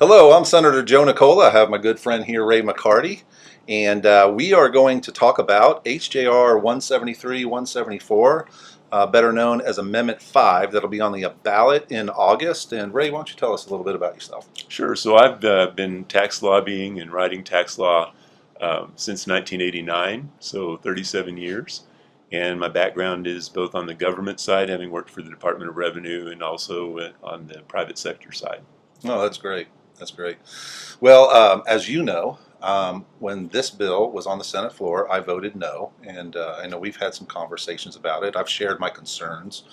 Hello, I'm Senator Joe Nicola. I have my good friend here, Ray McCarty, and we are going to talk about HJR 173, 174, better known as Amendment 5. That'll be on the ballot in August. And Ray, why don't you tell us a little bit about yourself? Sure. So I've been tax lobbying and writing tax law since 1989, so 37 years. And my background is both on the government side, having worked for the Department of Revenue, and also on the private sector side. Oh, that's great. That's great. Well, as you know, when this bill was on the Senate floor, I voted no, and I know we've had some conversations about it. I've shared my concerns,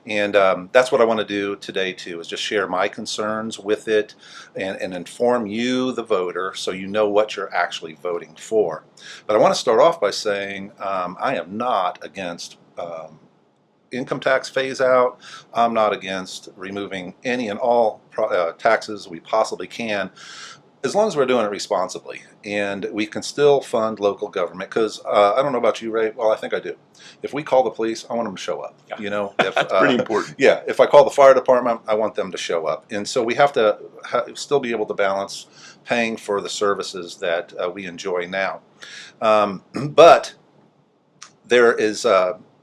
and that's what I want to do today too, is just share my concerns with it and inform you, the voter, so you know what you're actually voting for. But I want to start off by saying I am not against income tax phase out. I'm not against removing any and all taxes we possibly can, as long as we're doing it responsibly and we can still fund local government. Because I don't know about you, Ray. Well, I think I do. If we call the police, I want them to show up. Yeah. You know, if, That's pretty important. Yeah. If I call the fire department, I want them to show up. And so we have to still be able to balance paying for the services that we enjoy now. But there is.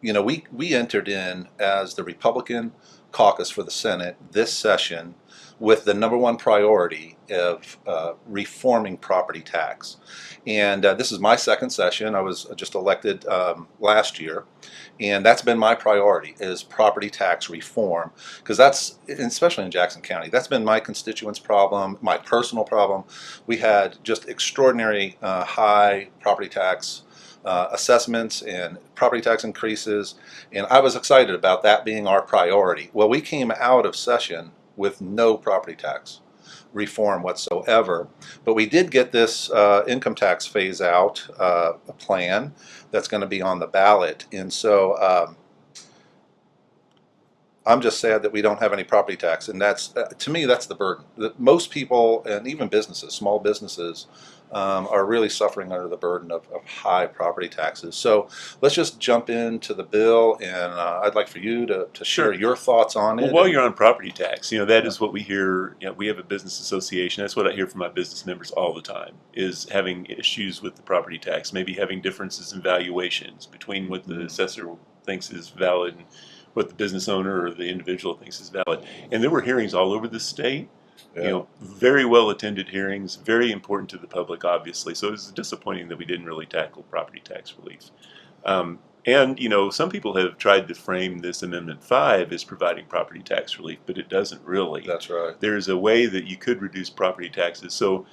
We entered in as the Republican caucus for the Senate this session with the number one priority of reforming property tax. And this is my second session. I was just elected last year, and that's been my priority, is property tax reform, because that's, especially in Jackson County, that's been my constituents' problem, my personal problem. We had just extraordinary high property tax assessments and property tax increases, and I was excited about that being our priority. Well, we came out of session with no property tax reform whatsoever, but we did get this income tax phase out plan that's going to be on the ballot, and so I'm just sad that we don't have any property tax, and that's to me, that's the burden. Most people, and even businesses, small businesses, are really suffering under the burden of high property taxes. So let's just jump into the bill, and I'd like for you to share your thoughts on it. Well, while you're on property tax, that is what we hear. We have a business association. That's what I hear from my business members all the time, is having issues with the property tax, maybe having differences in valuations between what the assessor thinks is valid and what the business owner or the individual thinks is valid. And there were hearings all over the state. Yeah. Very well attended hearings, very important to the public, obviously. So it was disappointing that we didn't really tackle property tax relief. And some people have tried to frame this Amendment 5 as providing property tax relief, but it doesn't really. That's right. There's a way that you could reduce property taxes. So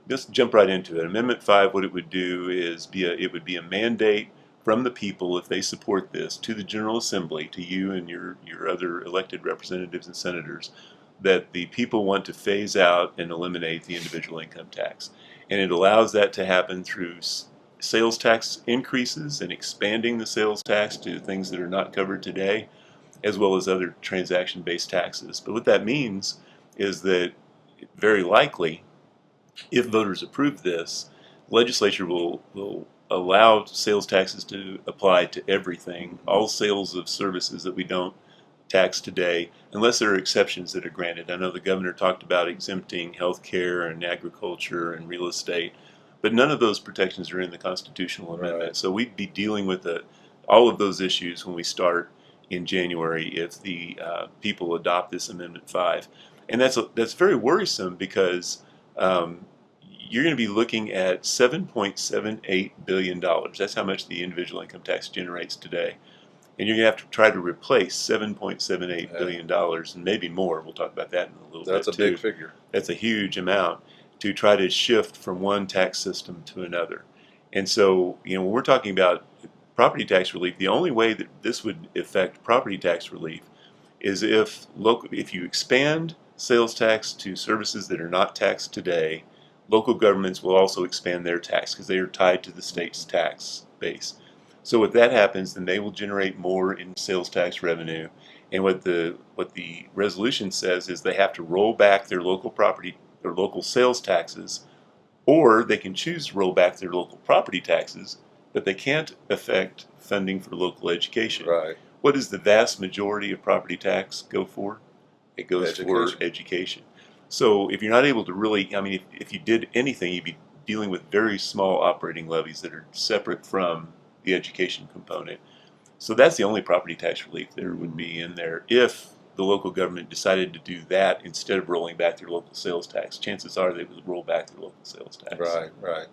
just jump right into it. Amendment 5, what it would do is it would be a mandate from the people, if they support this, to the General Assembly, to you and your other elected representatives and senators, that the people want to phase out and eliminate the individual income tax. And it allows that to happen through sales tax increases and expanding the sales tax to things that are not covered today, as well as other transaction-based taxes. But what that means is that very likely, if voters approve this, legislature will allow sales taxes to apply to everything, all sales of services that we don't tax today, unless there are exceptions that are granted. I know the governor talked about exempting health care and agriculture and real estate, but none of those protections are in the constitutional amendment. Right. So we'd be dealing with all of those issues when we start in January if the people adopt this Amendment 5. And that's very worrisome, because you're going to be looking at $7.78 billion. That's how much the individual income tax generates today. And you're going to have to try to replace $7.78 billion, and maybe more. We'll talk about that in a little bit. That's a big figure. That's a huge amount to try to shift from one tax system to another. And so, when we're talking about property tax relief, the only way that this would affect property tax relief is if you expand sales tax to services that are not taxed today. Local governments will also expand their tax because they are tied to the state's tax base. So if that happens, then they will generate more in sales tax revenue. And what the resolution says is they have to roll back their local sales taxes, or they can choose to roll back their local property taxes, but they can't affect funding for local education. Right. What does the vast majority of property tax go for? It goes for education. So if you're not able to really, I mean, if you did anything, you'd be dealing with very small operating levies that are separate from the education component. So that's the only property tax relief there would be in there if the local government decided to do that instead of rolling back their local sales tax. Chances are they would roll back their local sales tax. Right, right.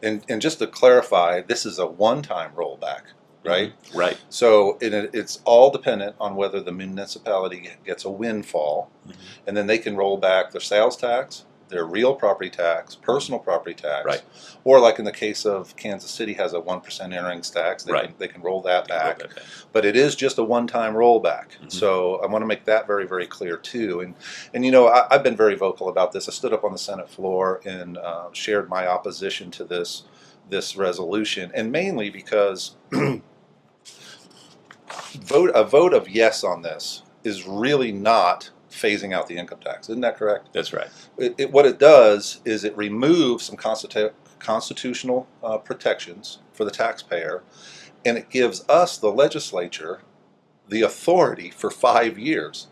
And just to clarify, this is a one-time rollback, right? Mm-hmm. Right. So it's all dependent on whether the municipality gets a windfall, Mm-hmm. and then they can roll back their sales tax, their real property tax, personal property tax, Right. or like in the case of Kansas City has a 1% earnings tax, Right. they can roll that They can roll back. that back. But it is just a one-time rollback. Mm-hmm. So I want to make that very, very clear too. And I've been very vocal about this. I stood up on the Senate floor and shared my opposition to this resolution, and mainly because a vote of yes on this is really not phasing out the income tax. Isn't that correct? That's right. What it does is it removes some constitutional protections for the taxpayer, and it gives us, the legislature, the authority for 5 years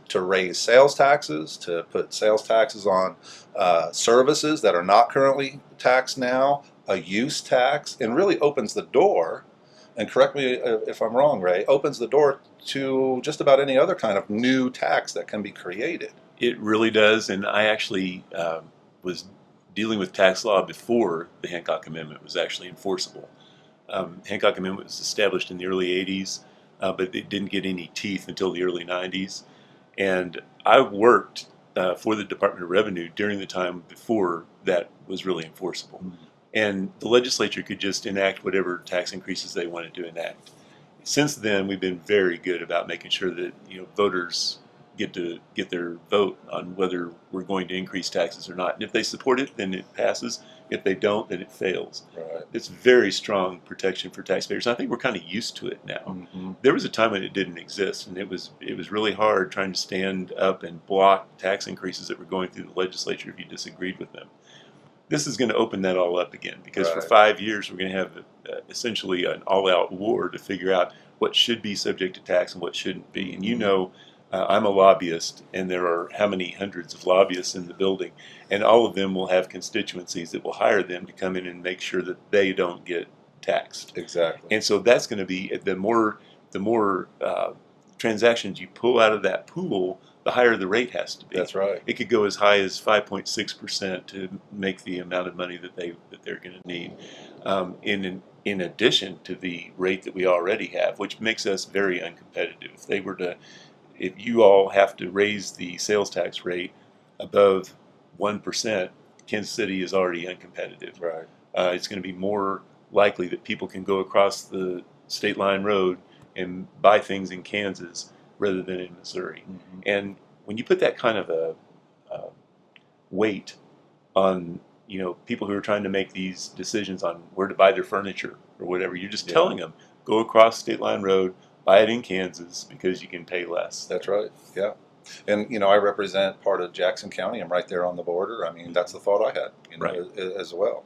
to raise sales taxes, to put sales taxes on services that are not currently taxed now, a use tax, and really opens the door, and correct me if I'm wrong, Ray, opens the door to just about any other kind of new tax that can be created. It really does, and I actually was dealing with tax law before the Hancock Amendment was actually enforceable. Hancock Amendment was established in the early 80s, but it didn't get any teeth until the early 90s. And I worked for the Department of Revenue during the time before that was really enforceable. Mm-hmm. And the legislature could just enact whatever tax increases they wanted to enact. Since then, we've been very good about making sure that voters get to get their vote on whether we're going to increase taxes or not. And if they support it, then it passes. If they don't, then it fails. Right. It's very strong protection for taxpayers. I think we're kind of used to it now. Mm-hmm. There was a time when it didn't exist, and it was really hard trying to stand up and block tax increases that were going through the legislature if you disagreed with them. This is going to open that all up again, because for 5 years we're going to have essentially an all-out war to figure out what should be subject to tax and what shouldn't be. And I'm a lobbyist, and there are how many hundreds of lobbyists in the building, and all of them will have constituencies that will hire them to come in and make sure that they don't get taxed. Exactly. And so that's going to be the more transactions you pull out of that pool, the higher the rate has to be. That's right. It could go as high as 5.6% to make the amount of money that they're going to need, in addition to the rate that we already have, which makes us very uncompetitive. If you all have to raise the sales tax rate above 1%, Kansas City is already uncompetitive. Right. It's going to be more likely that people can go across the state line road and buy things in Kansas rather than in Missouri. Mm-hmm. And when you put that kind of a weight on people who are trying to make these decisions on where to buy their furniture or whatever, you're just telling them, go across state line road, buy it in Kansas because you can pay less. That's right. Yeah. And I represent part of Jackson County. I'm right there on the border. I mean, that's the thought I had, right, as well.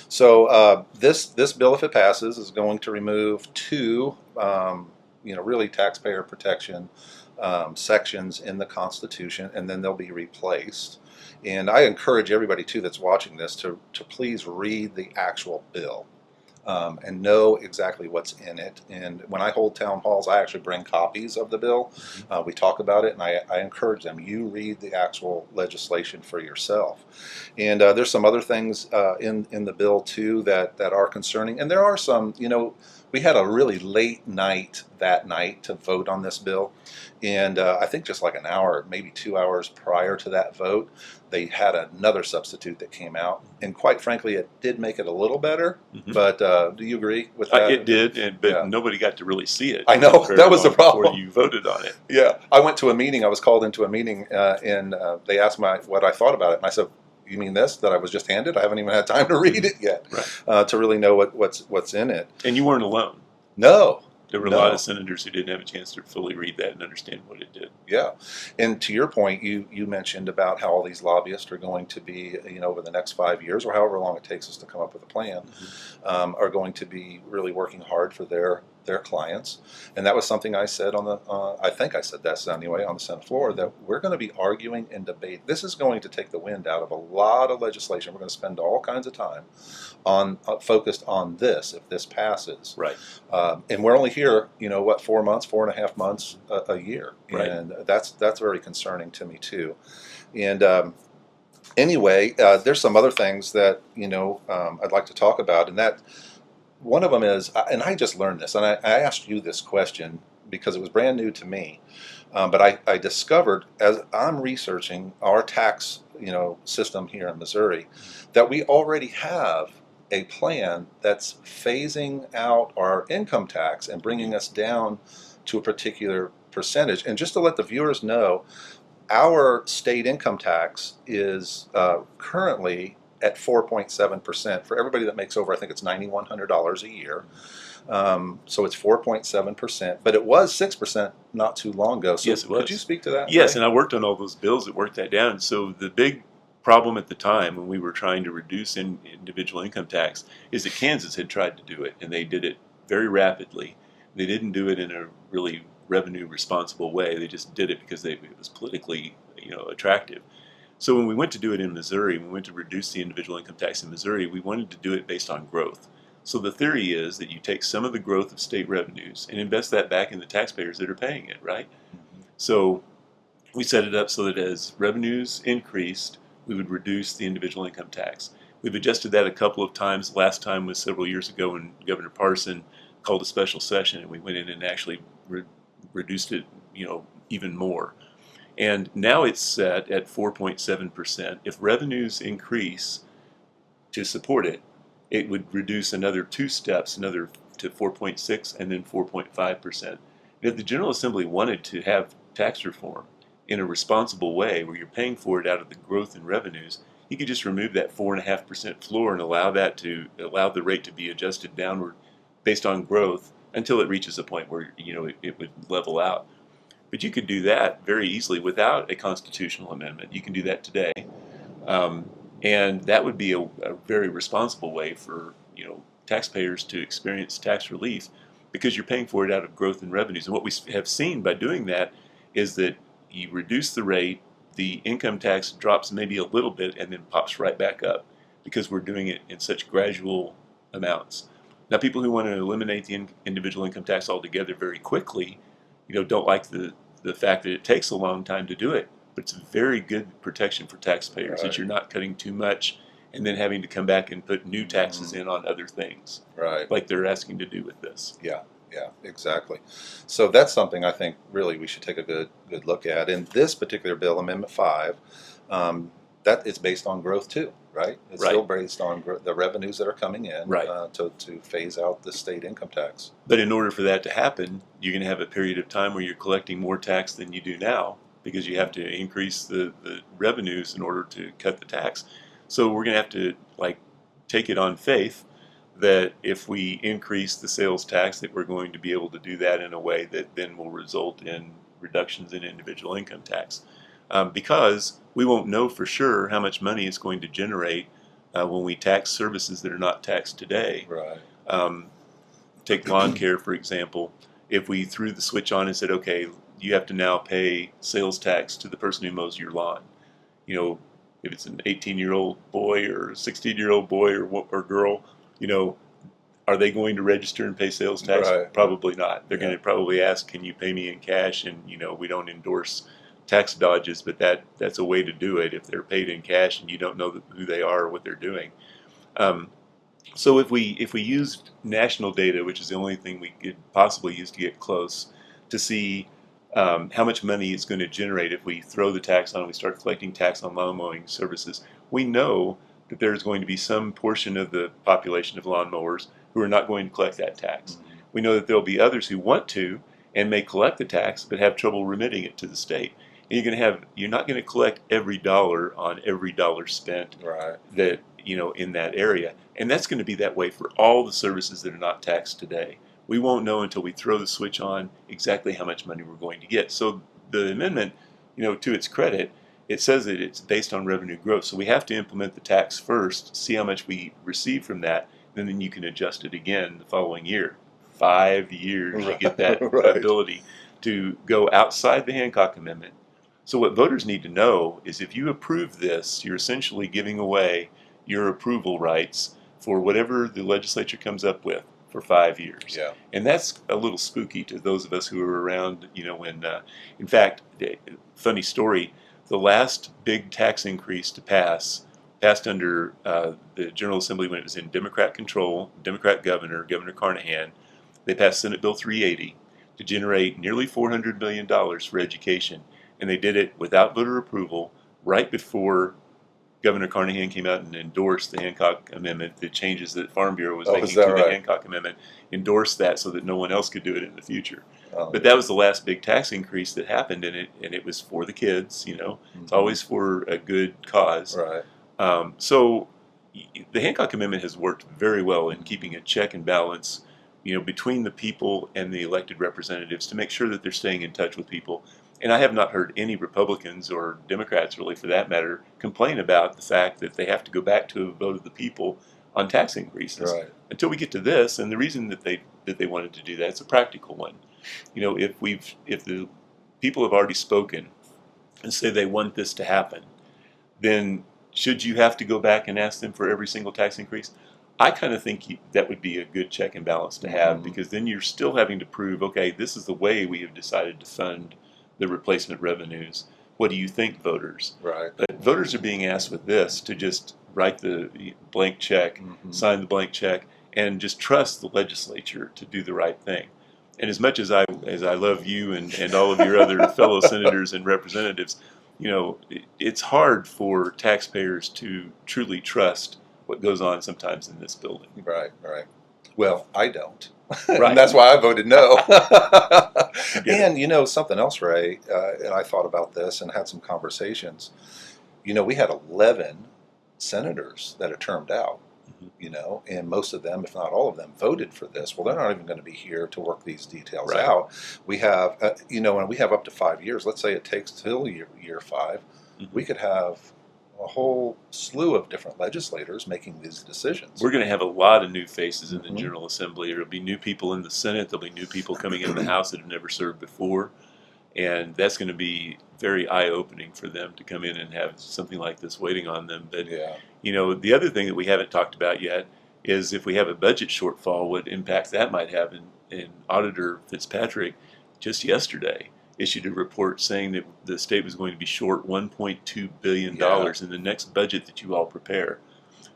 So this bill, if it passes, is going to remove two really taxpayer protection sections in the Constitution, and then they'll be replaced. And I encourage everybody too that's watching this to please read the actual bill. And know exactly what's in it. And when I hold town halls, I actually bring copies of the bill. We talk about it, and I encourage them. You read the actual legislation for yourself. And there's some other things in the bill too that are concerning. And there are some. We had a really late night that night to vote on this bill. And I think just like an hour, maybe 2 hours prior to that vote, they had another substitute that came out. And quite frankly, it did make it a little better. Mm-hmm. But do you agree with that? It did, but nobody got to really see it. I know, that was the problem. Before you voted on it. Yeah. I went to a meeting. I was called into a meeting, and they asked me what I thought about it. And I said, you mean this that I was just handed? I haven't even had time to read it yet, right. To really know what's in it. And you weren't alone. No. There were a lot of senators who didn't have a chance to fully read that and understand what it did. Yeah. And to your point, you mentioned about how all these lobbyists are going to be, over the next 5 years, or however long it takes us to come up with a plan, mm-hmm. Are going to be really working hard for their their clients. And that was something I said on the, I think I said that anyway on the Senate floor, that we're going to be arguing and debate. This is going to take the wind out of a lot of legislation. We're going to spend all kinds of time on focused on this if this passes. Right. And we're only here, 4.5 months a year, Right. and that's very concerning to me too. And anyway, there's some other things that I'd like to talk about, and that one of them is, and I just learned this, and I asked you this question because it was brand new to me, but I discovered as I'm researching our tax system here in Missouri that we already have a plan that's phasing out our income tax and bringing us down to a particular percentage. And just to let the viewers know, our state income tax is currently at 4.7% for everybody that makes over, I think it's $9,100 a year. So it's 4.7%, but it was 6% not too long ago. So Yes, it was. Could you speak to that? Yes, Ray? and I worked on all those bills that worked that down. So the big problem at the time when we were trying to reduce individual income tax is that Kansas had tried to do it, and they did it very rapidly. They didn't do it in a really revenue responsible way. They just did it because it was politically attractive. So when we went to do it in Missouri, when we went to reduce the individual income tax in Missouri, we wanted to do it based on growth. So the theory is that you take some of the growth of state revenues and invest that back in the taxpayers that are paying it, right? So we set it up so that as revenues increased, we would reduce the individual income tax. We've adjusted that a couple of times. Last time was several years ago when Governor Parson called a special session, and we went in and actually reduced it, even more. And now it's set at 4.7%. If revenues increase to support it, it would reduce another 2 steps, another to 4.6 and then 4.5%. If the General Assembly wanted to have tax reform in a responsible way where you're paying for it out of the growth in revenues, you could just remove that 4.5% floor and allow the rate to be adjusted downward based on growth until it reaches a point where it would level out. But you could do that very easily without a constitutional amendment. You can do that today, and that would be a very responsible way for taxpayers to experience tax relief because you're paying for it out of growth in revenues. And what we have seen by doing that is that you reduce the rate, the income tax drops maybe a little bit and then pops right back up because we're doing it in such gradual amounts. Now, people who want to eliminate the individual income tax altogether very quickly, don't like the fact that it takes a long time to do it, but it's a very good protection for taxpayers that you're not cutting too much and then having to come back and put new taxes in on other things, Right. like they're asking to do with this. Yeah, exactly. So that's something I think really we should take a good look at. In this particular bill, Amendment 5, that is based on growth too, right? It's Right. still based on the revenues that are coming in Right. to phase out the state income tax. But in order for that to happen, you're going to have a period of time where you're collecting more tax than you do now because you have to increase the revenues in order to cut the tax. So we're going to have to take it on faith that if we increase the sales tax that we're going to be able to do that in a way that then will result in reductions in individual income tax. Because we won't know for sure how much money it's going to generate when we tax services that are not taxed today. Right. Take lawn care, for example. If we threw the switch on and said, okay, you have to now pay sales tax to the person who mows your lawn. If it's an 18-year-old boy or a 16-year-old boy or girl, are they going to register and pay sales tax? Right. Probably not. They're going to probably ask, can you pay me in cash? And, we don't endorse tax dodges, but that's a way to do it if they're paid in cash and you don't know who they are or what they're doing. So if we used national data, which is the only thing we could possibly use to get close, to see how much money it's going to generate if we throw the tax on and we start collecting tax on lawn mowing services, we know that there's going to be some portion of the population of lawn mowers who are not going to collect that tax. Mm-hmm. We know that there'll be others who want to and may collect the tax but have trouble remitting it to the state. And you're not going to collect every dollar on every dollar spent Right. that in that area. And that's going to be that way for all the services that are not taxed today. We won't know until we throw the switch on exactly how much money we're going to get. So the amendment, to its credit, it says that it's based on revenue growth. So we have to implement the tax first, see how much we receive from that, and then you can adjust it again the following year. 5 years. You get that Right. ability to go outside the Hancock Amendment. So what voters need to know is if you approve this, you're essentially giving away your approval rights for whatever the legislature comes up with for 5 years. Yeah. And that's a little spooky to those of us who were around, when, in fact, funny story, the last big tax increase to passed under the General Assembly when it was in Democrat control, Democrat Governor Carnahan. They passed Senate Bill 380 to generate nearly $400 million for education. And they did it without voter approval right before Governor Carnahan came out and endorsed the Hancock Amendment, the changes that Farm Bureau was Oh, making is that to the right? Hancock Amendment, endorsed that so that no one else could do it in the future. Oh, But that was the last big tax increase that happened, and it was for the kids. It's always for a good cause. right. So the Hancock Amendment has worked very well in keeping a check and balance, between the people and the elected representatives to make sure that they're staying in touch with people. And I have not heard any Republicans or Democrats, really, for that matter, complain about the fact that they have to go back to a vote of the people on tax increases Right. until we get to this. And the reason that they wanted to do that, it's a practical one. If the people have already spoken and say they want this to happen, then should you have to go back and ask them for every single tax increase? I kind of think that would be a good check and balance to have, because then you're still having to prove, okay, this is the way we have decided to fund the replacement revenues. What do you think, voters? Right. But voters are being asked with this to just write the blank check, sign the blank check, and just trust the legislature to do the right thing. And as much as I love you and all of your other fellow senators and representatives, it's hard for taxpayers to truly trust what goes on sometimes in this building. Right. Right. Well, I don't. Right. And that's why I voted no. get And something else, Ray, and I thought about this and had some conversations. We had 11 senators that are termed out, and most of them, if not all of them, voted for this. Well, they're not even going to be here to work these details Right. out. We have, and we have up to 5 years. Let's say it takes till year 5. We could have a whole slew of different legislators making these decisions. We're going to have a lot of new faces in the Mhm. General Assembly. There'll be new people in the Senate. There'll be new people coming in the House that have never served before. And that's going to be very eye-opening for them to come in and have something like this waiting on them. But, Yeah. the other thing that we haven't talked about yet is if we have a budget shortfall, what impact that might have. And Auditor Fitzpatrick just yesterday issued a report saying that the state was going to be short $1.2 billion in the next budget that you all prepare.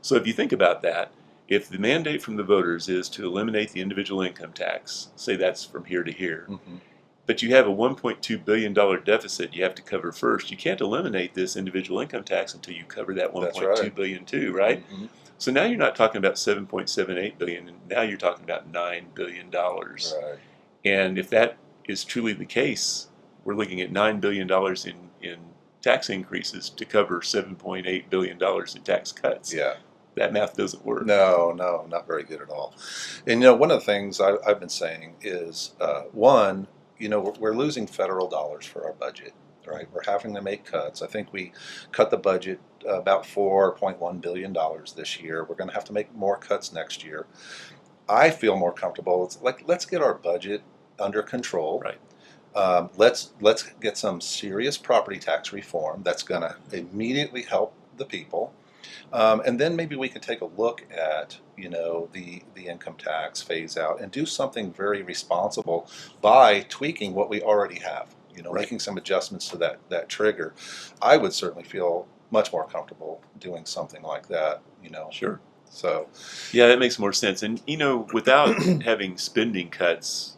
So if you think about that, if the mandate from the voters is to eliminate the individual income tax, say that's from here to here, but you have a $1.2 billion deficit you have to cover first, you can't eliminate this individual income tax until you cover that That's $1.2 right. billion too, right? So now you're not talking about $7.78 billion, and now you're talking about $9 billion. Right. And if that is truly the case, we're looking at $9 billion in tax increases to cover $7.8 billion in tax cuts. Yeah. That math doesn't work. No, not very good at all. And one of the things I've been saying is, one, we're losing federal dollars for our budget, right? We're having to make cuts. I think we cut the budget about $4.1 billion this year. We're going to have to make more cuts next year. I feel more comfortable. It's like, let's get our budget under control. Right. Let's get some serious property tax reform that's going to immediately help the people. And then maybe we can take a look at, the income tax phase out and do something very responsible by tweaking what we already have, Right. making some adjustments to that trigger. I would certainly feel much more comfortable doing something like that, Sure. So, Yeah, that makes more sense. And, without having spending cuts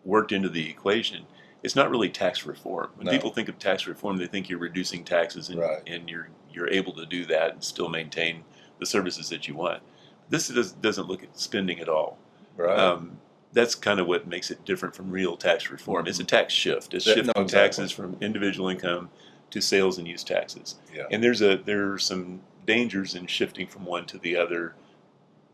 worked into the equation, it's not really tax reform. When No. people think of tax reform, they think you're reducing taxes and, Right. and you're able to do that and still maintain the services that you want. This doesn't look at spending at all. right. That's kind of what makes it different from real tax reform. It's a tax shift. It's No, shifting exactly. taxes from individual income to sales and use taxes. Yeah. And there are some dangers in shifting from one to the other.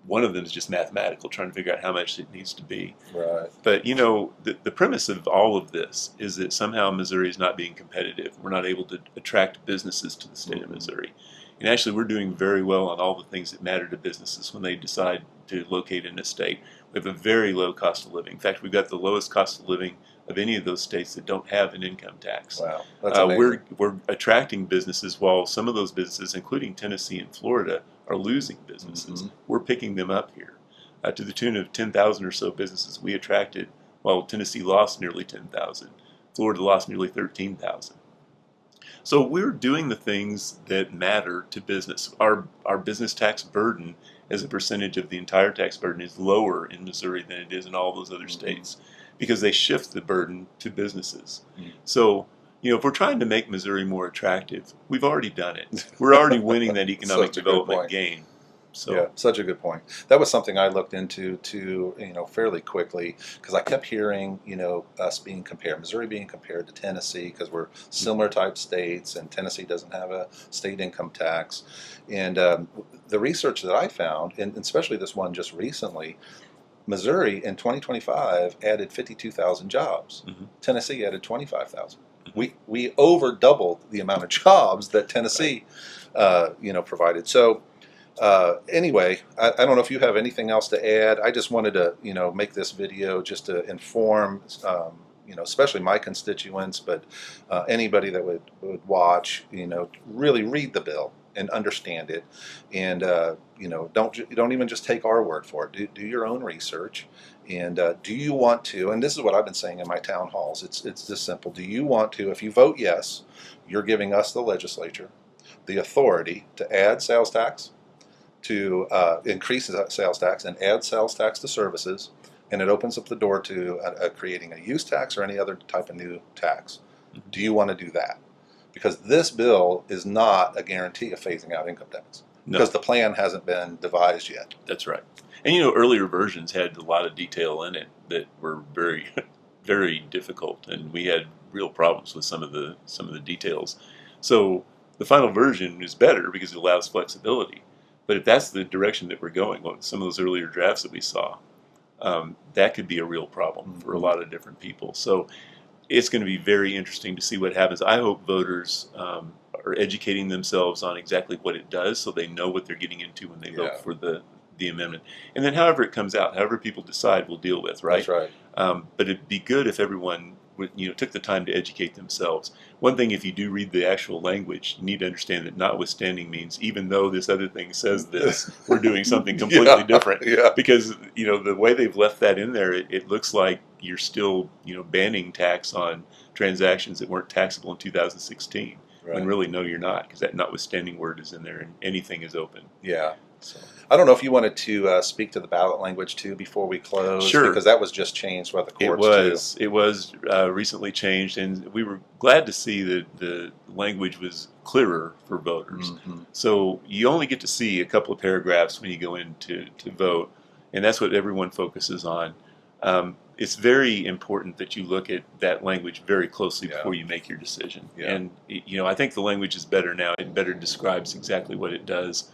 One of them is just mathematical, trying to figure out how much it needs to be. Right. But, the premise of all of this is that somehow Missouri is not being competitive. We're not able to attract businesses to the state of Missouri. And actually, we're doing very well on all the things that matter to businesses when they decide to locate in a state. We have a very low cost of living. In fact, we've got the lowest cost of living of any of those states that don't have an income tax. Wow, that's amazing. We're attracting businesses, while some of those businesses, including Tennessee and Florida, are losing businesses. Mhm. We're picking them up here. To the tune of 10,000 or so businesses we attracted, while Tennessee lost nearly 10,000. Florida lost nearly 13,000. So we're doing the things that matter to business. Our business tax burden as a percentage of the entire tax burden is lower in Missouri than it is in all those other states, because they shift the burden to businesses. So, if we're trying to make Missouri more attractive, we've already done it. We're already winning that economic Such a good development point. game. So Yeah, such a good point. That was something I looked into fairly quickly, because I kept hearing us being compared, Missouri being compared to Tennessee, because we're similar type states, and Tennessee doesn't have a state income tax. And the research that I found, and especially this one just recently, Missouri in 2025 added 52,000 jobs. Mhm. Tennessee added 25,000. We over doubled the amount of jobs that Tennessee provided. So. Anyway, I don't know if you have anything else to add. I just wanted to, make this video just to inform, especially my constituents, but anybody that would watch, really read the bill and understand it, and don't even just take our word for it. Do your own research, and do you want to? And this is what I've been saying in my town halls. It's this simple. Do you want to? If you vote yes, you're giving us, the legislature, the authority to add sales tax, to increase the sales tax and add sales tax to services, and it opens up the door to creating a use tax or any other type of new tax. Do you want to do that? Because this bill is not a guarantee of phasing out income tax, No. because the plan hasn't been devised yet. That's right. And earlier versions had a lot of detail in it that were very, very difficult, and we had real problems with some of the details. So the final version is better because it allows flexibility. But if that's the direction that we're going, some of those earlier drafts that we saw, that could be a real problem for a lot of different people. So it's going to be very interesting to see what happens. I hope voters are educating themselves on exactly what it does, so they know what they're getting into when they vote for the amendment. And then however it comes out, however people decide, we'll deal with, right? That's right. But it'd be good if everyone took the time to educate themselves. One thing, if you do read the actual language, you need to understand that notwithstanding means even though this other thing says this, we're doing something completely different. Yeah. Because the way they've left that in there, it looks like you're still banning tax on transactions that weren't taxable in 2016. Right. When really, no, you're not, because that notwithstanding word is in there, and anything is open. Yeah. So. I don't know if you wanted to speak to the ballot language too before we close. Sure. Because that was just changed by the courts It was recently changed, and we were glad to see that the language was clearer for voters. Mm-hmm. So you only get to see a couple of paragraphs when you go in to vote, and that's what everyone focuses on. It's very important that you look at that language very closely before you make your decision. Yeah. And I think the language is better now. It better describes exactly what it does.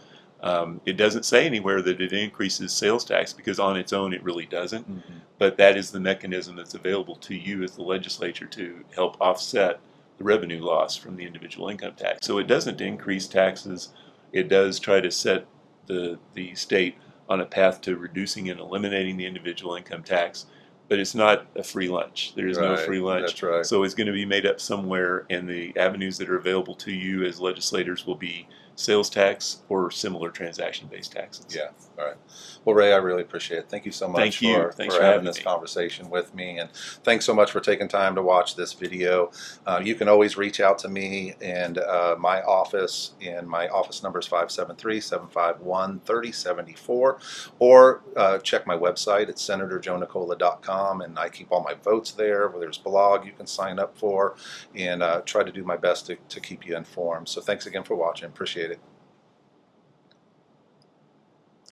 It doesn't say anywhere that it increases sales tax, because on its own it really doesn't. Mm-hmm. But that is the mechanism that's available to you as the legislature to help offset the revenue loss from the individual income tax. So it doesn't increase taxes. It does try to set the state on a path to reducing and eliminating the individual income tax. But it's not a free lunch. There is no free lunch. That's right. So it's going to be made up somewhere, and the avenues that are available to you as legislators will be sales tax or similar transaction-based taxes. Yeah. All right. Well, Ray, I really appreciate it. Thank you so much Thank you. for For having this conversation with me. And thanks so much for taking time to watch this video. You can always reach out to me and my office, and my office number is 573-751-3074, or check my website at senatorjoenicola.com, and I keep all my votes there. There's a blog you can sign up for, and try to do my best to keep you informed. So thanks again for watching. Appreciate it.